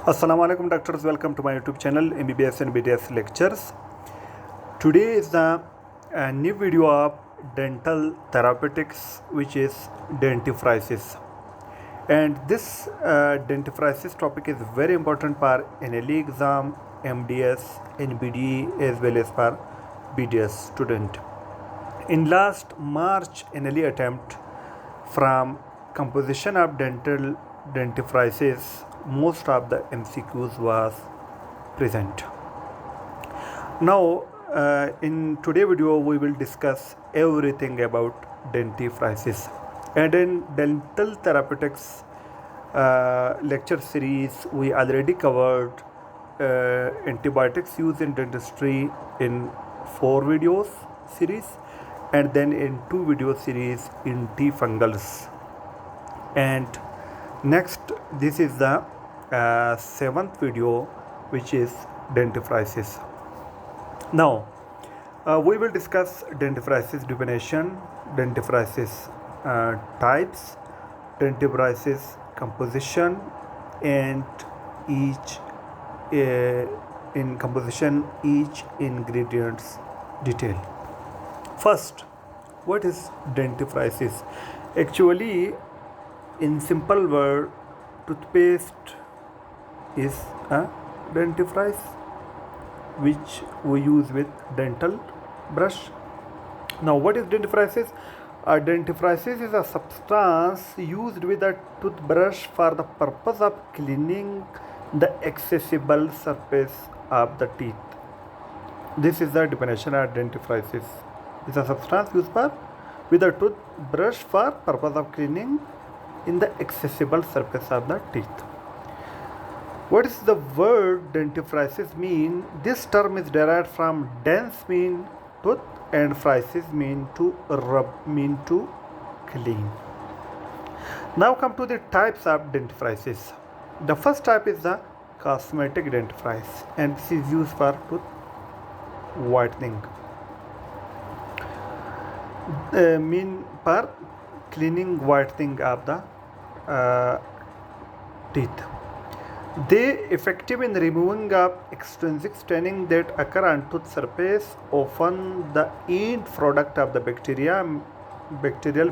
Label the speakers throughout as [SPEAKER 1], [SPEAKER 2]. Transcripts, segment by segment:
[SPEAKER 1] Assalamu alaikum doctors, welcome to my YouTube channel MBBS and BDS lectures. Today is the new video of dental therapeutics, which is dentifrices, and this dentifrices topic is very important for NLE exam, MDS, NBD as well as for BDS student. In last March NLE attempt from composition of dental dentifrices, most of the MCQs was present. Now in today video we will discuss everything about dentifrices, and in dental therapeutics lecture series we already covered antibiotics used in dentistry in 4 videos series, and then in 2 video series in antifungals, and next this is the 7th video, which is dentifrices. Now we will discuss dentifrices definition, dentifrices types, dentifrices composition, and each in composition each ingredients detail. First, what is dentifrices? Actually, in simple word, toothpaste is a dentifrice which we use with dental brush. Now, what is dentifrices? A dentifrices is a substance used with a toothbrush for the purpose of cleaning the accessible surface of the teeth. This is the definition of dentifrices. It's a substance used with a toothbrush for purpose of cleaning in the accessible surface of the teeth. What is the word dentifrices mean? This term is derived from dens mean tooth and phrices mean to rub, mean to clean. Now come to the types of dentifrices. The first type is the cosmetic dentifrice, and this is used for tooth whitening. Mean for cleaning whitening of the teeth. They effective in removing of extrinsic staining that occur on tooth surface, often the end product of the bacterial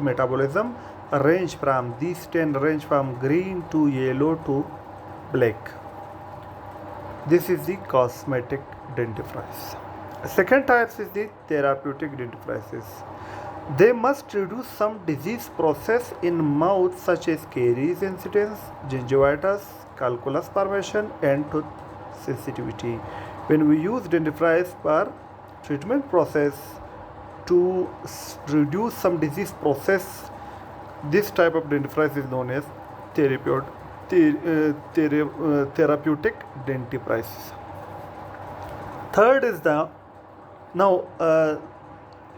[SPEAKER 1] metabolism. These stain range from green to yellow to black. This is the cosmetic dentifrice. Second type is the therapeutic dentifrices. They must reduce some disease process in mouth such as caries incidence, gingivitis, calculus formation, and tooth sensitivity. When we use dentifrice for treatment process to reduce some disease process, this type of dentifrice is known as therapeutic dentifrice. Third is the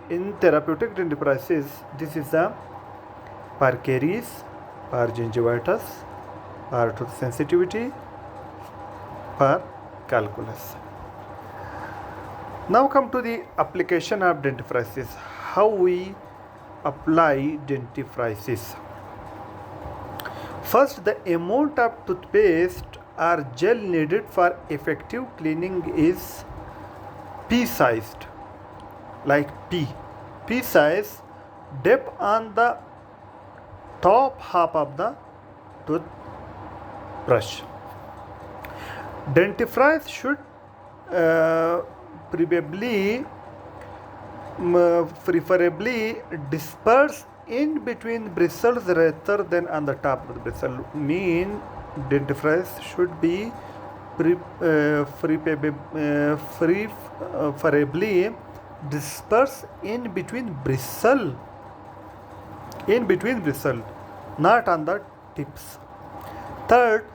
[SPEAKER 1] in therapeutic dentifrices, this is the for caries, for gingivitis, for tooth sensitivity, for calculus. Now come to the application of dentifrices. How we apply dentifrices? First, the amount of toothpaste or gel needed for effective cleaning is pea-sized, like pea size, dip on the top half of the toothbrush. Dentifrice should preferably disperse in between bristles rather than on the top of the bristle. Mean dentifrice should be preferably disperse in between bristle, not on the tips. Third,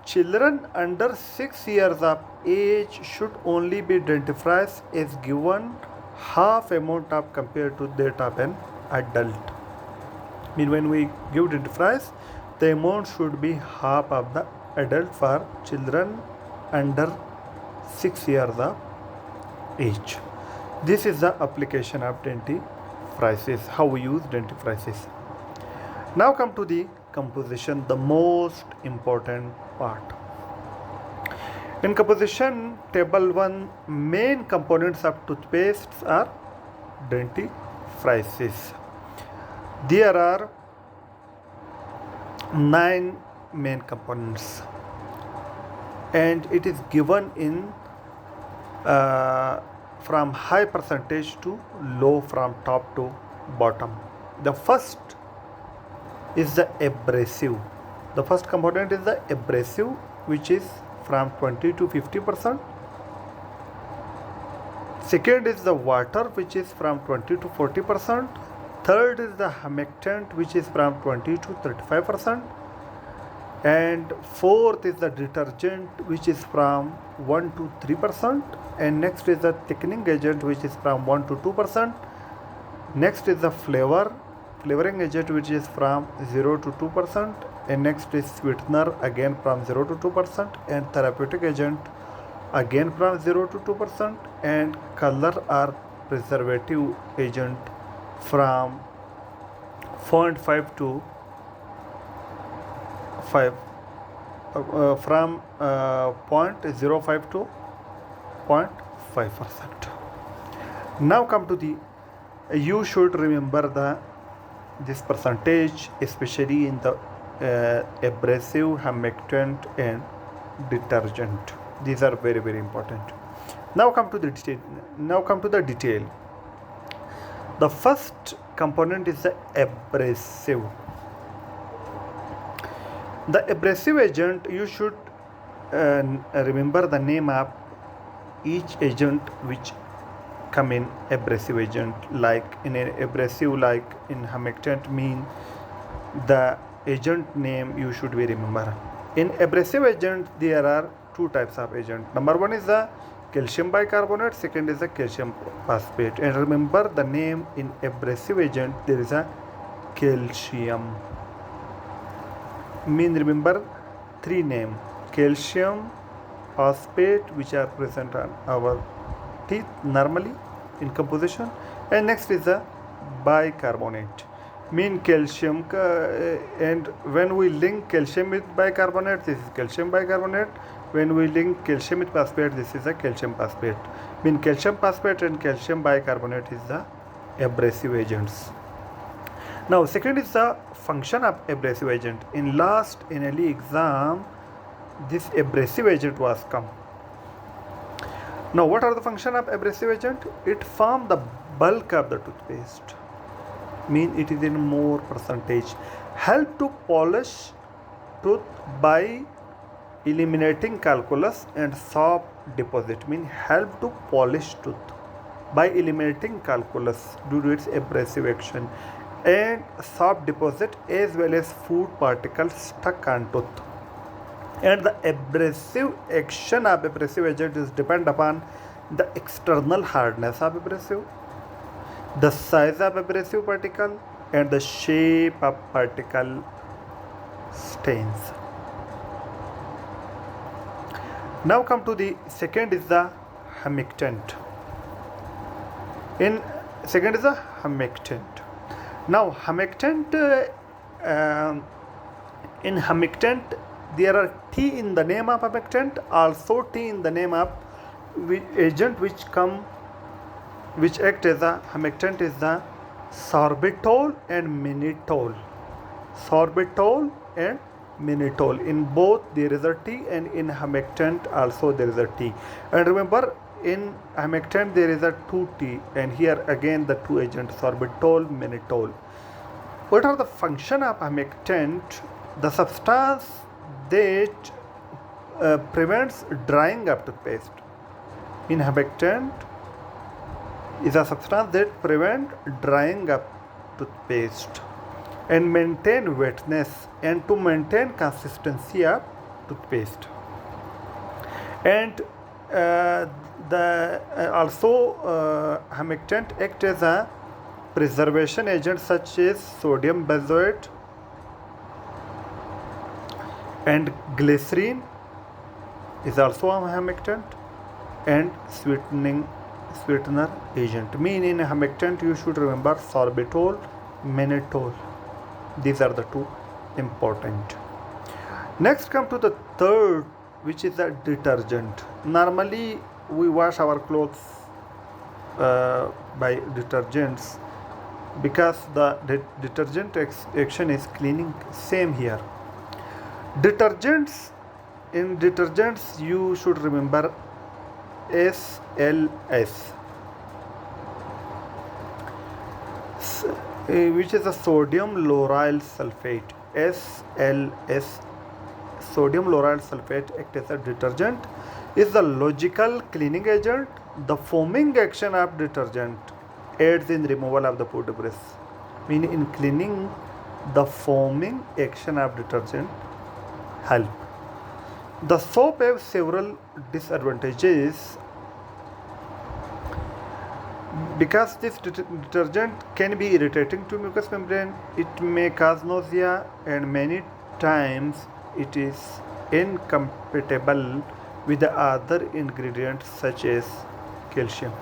[SPEAKER 1] children under 6 years of age should only be dentifrice as given half amount of compared to that of an adult. Mean when we give dentifrice, the amount should be half of the adult for children under 6 years of age. This is the application of dentifrices, how we use dentifrices. Now come to the composition, the most important part. In composition table 1, main components of toothpastes are dentifrices. There are 9 main components, and it is given in from high percentage to low, from top to bottom. The first is the abrasive. The first component is the abrasive, which is from 20 to 50%. Second is the water, which is from 20 to 40%. Third is the humectant, which is from 20 to 35%. And fourth is the detergent, which is from 1 to 3%. And next is the thickening agent, which is from 1 to 2%. Next is the flavoring agent, which is from 0 to 2%. And next is sweetener, again from 0 to 2%. And therapeutic agent, again from 0 to 2%. And color or preservative agent from 0.5 to 5, from 0.05 to 0.5%. Now come to the, you should remember this percentage, especially in the abrasive, humectant and detergent. These are very, very important. Now come to the detail. The first component is the abrasive. The abrasive agent, you should remember the name of each agent which come in abrasive agent. Like in an abrasive, like in humectant, mean the agent name you should be remember. In abrasive agent, there are 2 types of agent. Number 1 is the calcium bicarbonate, second is the calcium phosphate. And remember the name in abrasive agent, there is a calcium. Remember 3 names: calcium, phosphate, which are present on our teeth normally in composition, and next is the bicarbonate. Calcium, and when we link calcium with bicarbonate, this is calcium bicarbonate. When we link calcium with phosphate, this is a calcium phosphate. Calcium phosphate and calcium bicarbonate is the abrasive agents. Now second is the function of abrasive agent. In last NLE exam, this abrasive agent was come. Now what are the function of abrasive agent? It form the bulk of the toothpaste. It is in more percentage. Help to polish tooth by eliminating calculus and soft deposit. Help to polish tooth by eliminating calculus due to its abrasive action and soft deposit, as well as food particles stuck on tooth. And the abrasive action of abrasive agent is depend upon the external hardness of abrasive, the size of abrasive particle, and the shape of particle stains. Now come to the second is the humectant. Second is the humectant. Now humectant, in humectant there are T in the name of humectant, also T in the name of agent which act as a humectant is the sorbitol and mannitol. Sorbitol and mannitol. In both there is a T, and in humectant also there is a T. And remember, in humectant there is a 2 T, and here again the 2 agents, sorbitol, mannitol. What are the function of humectant? The substance that prevents drying of toothpaste. Humectant is a substance that prevents drying of toothpaste and maintain wetness and to maintain consistency of toothpaste. And humectant act as a preservation agent such as sodium benzoate and glycerin is also a humectant, and sweetener agent. In humectant you should remember sorbitol, mannitol. These are the 2 important. Next come to the third which is a detergent. Normally we wash our clothes by detergents because the detergent action is cleaning. Same here. Detergents, in detergents you should remember SLS, which is a sodium lauryl sulfate. SLS, sodium lauryl sulfate, acts as a detergent, is the logical cleaning agent. The foaming action of detergent aids in removal of the food debris. Meaning in cleaning, the foaming action of detergent help. The soap has several disadvantages because this detergent can be irritating to mucous membrane. It may cause nausea and many times it is incompatible with the other ingredients such as calcium.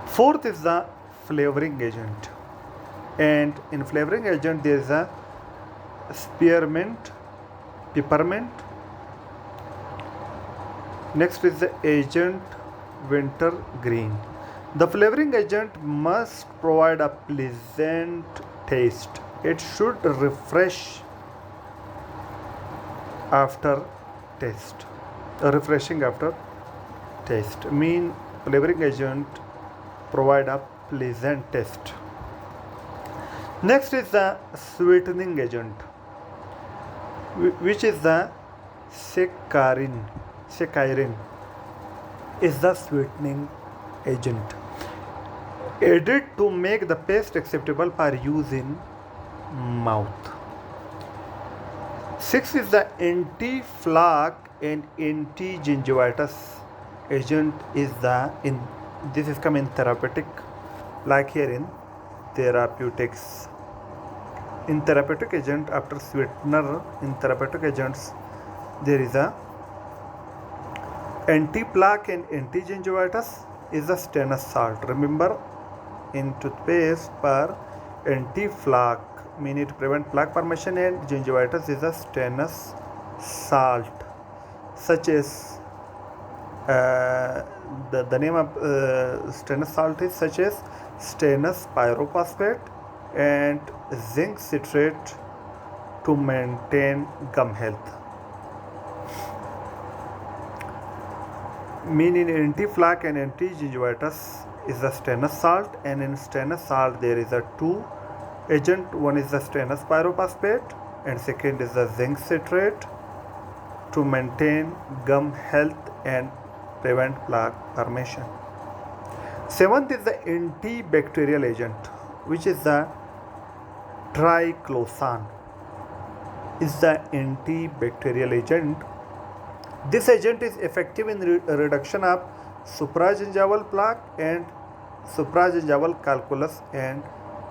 [SPEAKER 1] Fourth is the flavoring agent, and in flavoring agent there is a spearmint, peppermint. Next is the agent wintergreen. The flavoring agent must provide a pleasant taste. It should refresh after taste. Refreshing after taste. Mean flavoring agent provide a pleasant taste. Next is the sweetening agent, which is the saccharin. Saccharin is the sweetening agent added to make the paste acceptable for use in mouth. Six is the anti-plaque and anti-gingivitis agent. Is the in this is come in therapeutic, like here in therapeutics. In therapeutic agent, after sweetener, in therapeutic agents there is a anti-plaque and anti-gingivitis is the Stannous salt. Remember, in toothpaste for anti-plaque, mean it prevent plaque formation, and gingivitis is a Stannous salt, such as the name of Stannous salt is such as Stannous pyrophosphate and zinc citrate to maintain gum health. Meaning anti-plaque and anti-gingivitis is the Stannous salt, and in Stannous salt there is a two agent. One is the Stannous pyrophosphate and second is the zinc citrate to maintain gum health and prevent plaque formation. Seventh is the antibacterial agent, which is the triclosan. Is the antibacterial agent. This agent is effective in reduction of supragingival plaque and supragingival calculus and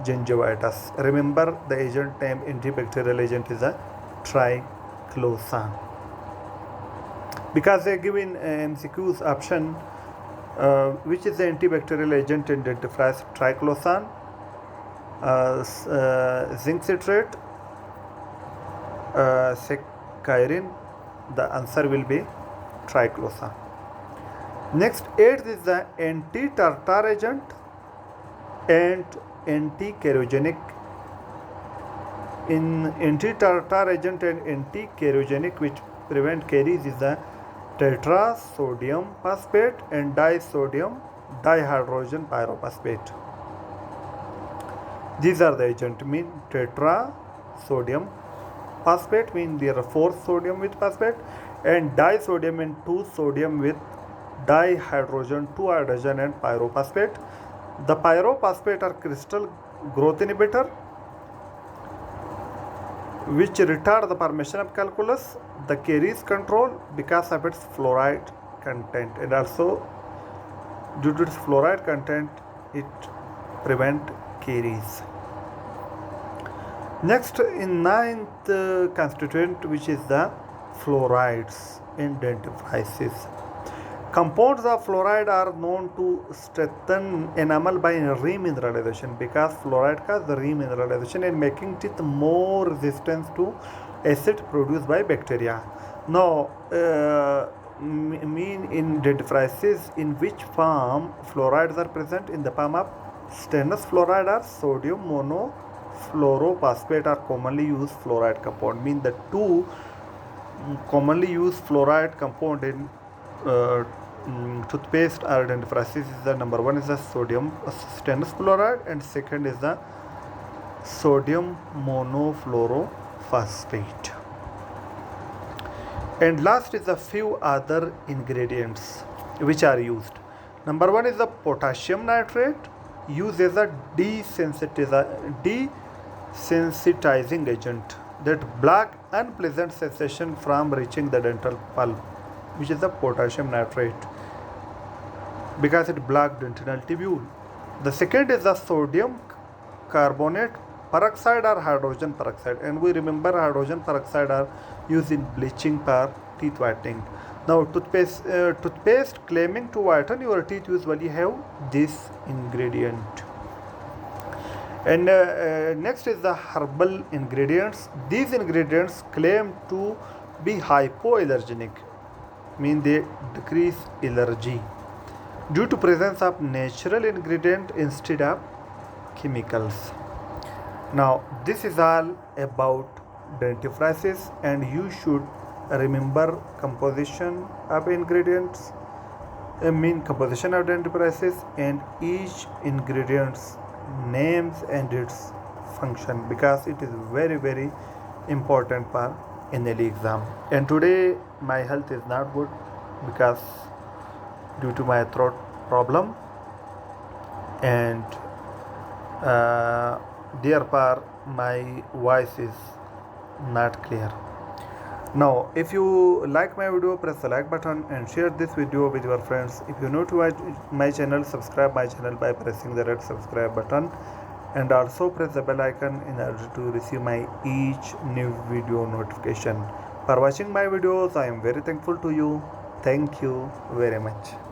[SPEAKER 1] gingivitis. Remember, the agent name antibacterial agent is a triclosan, because they give in MCQs option which is the antibacterial agent in dentifrice: triclosan, zinc citrate, saccharin. The answer will be triclosan. Next, eighth is the anti-tartar agent and anti-carcinogenic. In anti-tartar agent and anti-carcinogenic which prevent caries is the tetrasodium phosphate and disodium dihydrogen pyrophosphate. These are the agent. Mean tetrasodium phosphate mean there are 4 sodium with phosphate, and disodium and 2 sodium with dihydrogen, 2 hydrogen and pyrophosphate. The pyrophosphate are crystal growth inhibitor which retard the formation of calculus. The caries control because of its fluoride content, and also due to its fluoride content it prevent caries. Next, in ninth constituent, which is the fluorides in dentifrices. Compounds of fluoride are known to strengthen enamel by remineralization, because fluoride causes the remineralization and making teeth more resistant to acid produced by bacteria. Now, mean in dentifrices, in which form fluorides are present in the form of stannous fluoride or sodium monofluorophosphate are commonly used fluoride compound. Mean the two commonly used fluoride compound in toothpaste or dentifrices is the number one is the sodium stannous fluoride and second is the sodium monofluorophosphate. And last is a few other ingredients which are used. Number one is the potassium nitrate, used as a desensitizing agent that block unpleasant sensation from reaching the dental pulp, which is the potassium nitrate, because it blocks dentinal tubule. The second is the sodium carbonate peroxide or hydrogen peroxide, and we remember hydrogen peroxide are used in bleaching for teeth whitening. Now toothpaste claiming to whiten your teeth usually have this ingredient. And next is the herbal ingredients. These ingredients claim to be hypoallergenic, mean they decrease allergy due to presence of natural ingredient instead of chemicals. Now this is all about dentifrices, and you should remember composition of ingredients, composition of dentifrices and each ingredient's names and its function, because it is very important for NLE exam. And today my health is not good because due to my throat problem, and therefore my voice is not clear. Now if you like my video, press the like button and share this video with your friends. If you are new to my channel, subscribe my channel by pressing the red subscribe button and also press the bell icon in order to receive my each new video notification. For watching my videos, I am very thankful to you. Thank you very much.